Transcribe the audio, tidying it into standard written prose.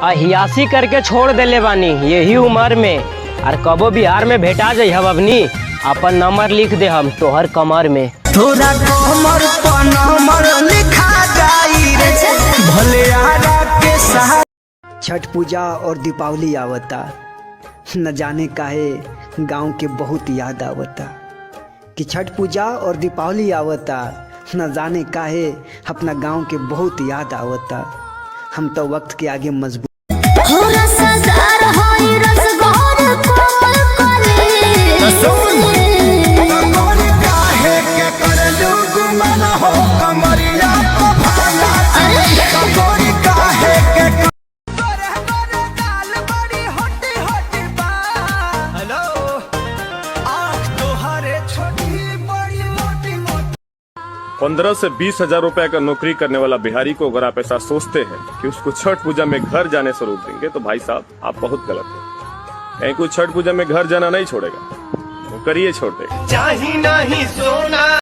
अहियासी करके छोड़ देले बानी यही उम्र में। और कबो बिहार में भेटा जाइ हम अबनी अपन नंबर लिख दे हम तोहर कमर में। तोरा कमर पर नंबर लिखा जाई रे भले आरा के साथ। छठ पूजा और दीपावली आवता, न जाने काहे गांव के बहुत याद आवता। कि छठ पूजा और दीपावली आवता, न जाने काहे अपना गांव के बहुत याद आवता। हम तो वक्त के आगे मजबूत। पंद्रह से 20,000 रुपए का नौकरी करने वाला बिहारी को अगर आप ऐसा सोचते हैं कि उसको छठ पूजा में घर जाने से रोक देंगे तो भाई साहब आप बहुत गलत हैं। कहीं कोई छठ पूजा में घर जाना नहीं छोड़ेगा, वो करिए छोड़ देगा। चाही नहीं सोना।